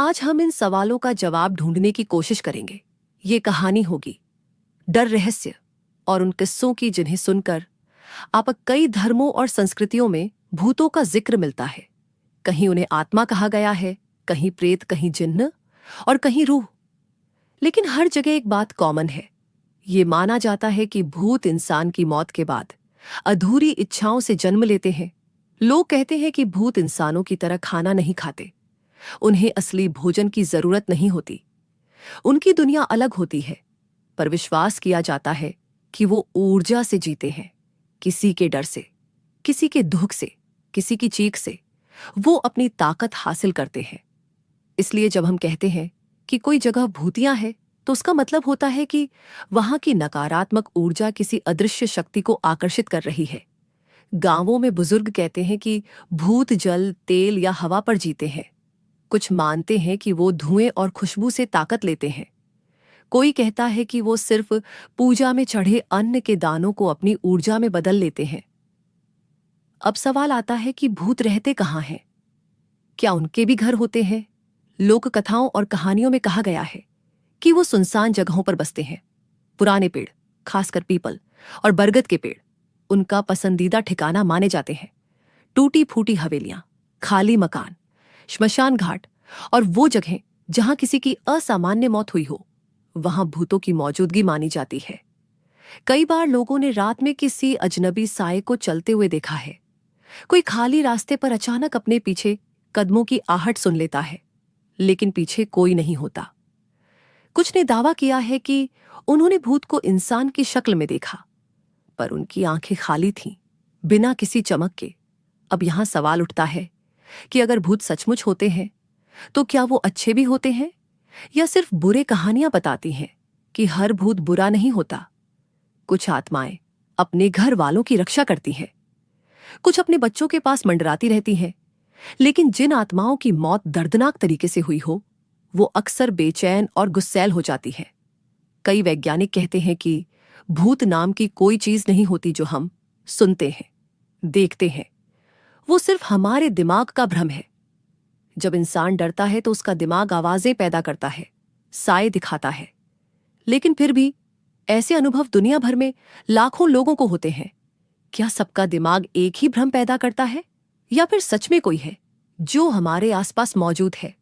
आज हम इन सवालों का जवाब ढूंढने की कोशिश करेंगे। ये कहानी होगी डर, रहस्य और उन किस्सों की जिन्हें सुनकर आप कई धर्मों और संस्कृतियों में भूतों का जिक्र मिलता है। कहीं उन्हें आत्मा कहा गया है, कहीं प्रेत, कहीं जिन्न और कहीं रूह। लेकिन हर जगह एक बात कॉमन है। ये माना जाता है कि भूत इंसान की मौत के बाद अधूरी इच्छाओं से जन्म लेते हैं। लोग कहते हैं कि भूत इंसानों की तरह खाना नहीं खाते, उन्हें असली भोजन की जरूरत नहीं होती, उनकी दुनिया अलग होती है। पर विश्वास किया जाता है कि वो ऊर्जा से जीते हैं, किसी के डर से, किसी के दुख से, किसी की चीख से वो अपनी ताकत हासिल करते हैं। इसलिए जब हम कहते हैं कि कोई जगह भूतियां है, तो उसका मतलब होता है कि वहां की नकारात्मक ऊर्जा किसी अदृश्य शक्ति को आकर्षित कर रही है। गांवों में बुजुर्ग कहते हैं कि भूत जल, तेल या हवा पर जीते हैं। कुछ मानते हैं कि वो धुएं और खुशबू से ताकत लेते हैं। कोई कहता है कि वो सिर्फ पूजा में चढ़े अन्न के दानों को अपनी ऊर्जा में बदल लेते हैं। अब सवाल आता है कि भूत रहते कहाँ हैं? क्या उनके भी घर होते हैं? लोक कथाओं और कहानियों में कहा गया है कि वो सुनसान जगहों पर बसते हैं। पुराने पेड़, खासकर पीपल और बरगद के पेड़, उनका पसंदीदा ठिकाना माने जाते हैं। टूटी फूटी हवेलियां, खाली मकान, श्मशान घाट और वो जगह जहां किसी की असामान्य मौत हुई हो, वहां भूतों की मौजूदगी मानी जाती है। कई बार लोगों ने रात में किसी अजनबी साये को चलते हुए देखा है। कोई खाली रास्ते पर अचानक अपने पीछे कदमों की आहट सुन लेता है, लेकिन पीछे कोई नहीं होता। कुछ ने दावा किया है कि उन्होंने भूत को इंसान की शक्ल में देखा, पर उनकी आंखें खाली थीं, बिना किसी चमक के। अब यहां सवाल उठता है कि अगर भूत सचमुच होते हैं, तो क्या वो अच्छे भी होते हैं या सिर्फ बुरे कहानियां बताती हैं कि हर भूत बुरा नहीं होता। कुछ आत्माएं अपने घर वालों की रक्षा करती हैं, कुछ अपने बच्चों के पास मंडराती रहती हैं। लेकिन जिन आत्माओं की मौत दर्दनाक तरीके से हुई हो, वो अक्सर बेचैन और गुस्सैल हो जाती है। कई वैज्ञानिक कहते हैं कि भूत नाम की कोई चीज नहीं होती जो हम सुनते हैं, देखते हैं। वो सिर्फ हमारे दिमाग का भ्रम है। जब इंसान डरता है तो उसका दिमाग आवाजें पैदा करता है, साए दिखाता है। लेकिन फिर भी ऐसे अनुभव दुनिया भर में लाखों लोगों को होते हैं। क्या सबका दिमाग एक ही भ्रम पैदा करता है, या फिर सच में कोई है जो हमारे आसपास मौजूद है?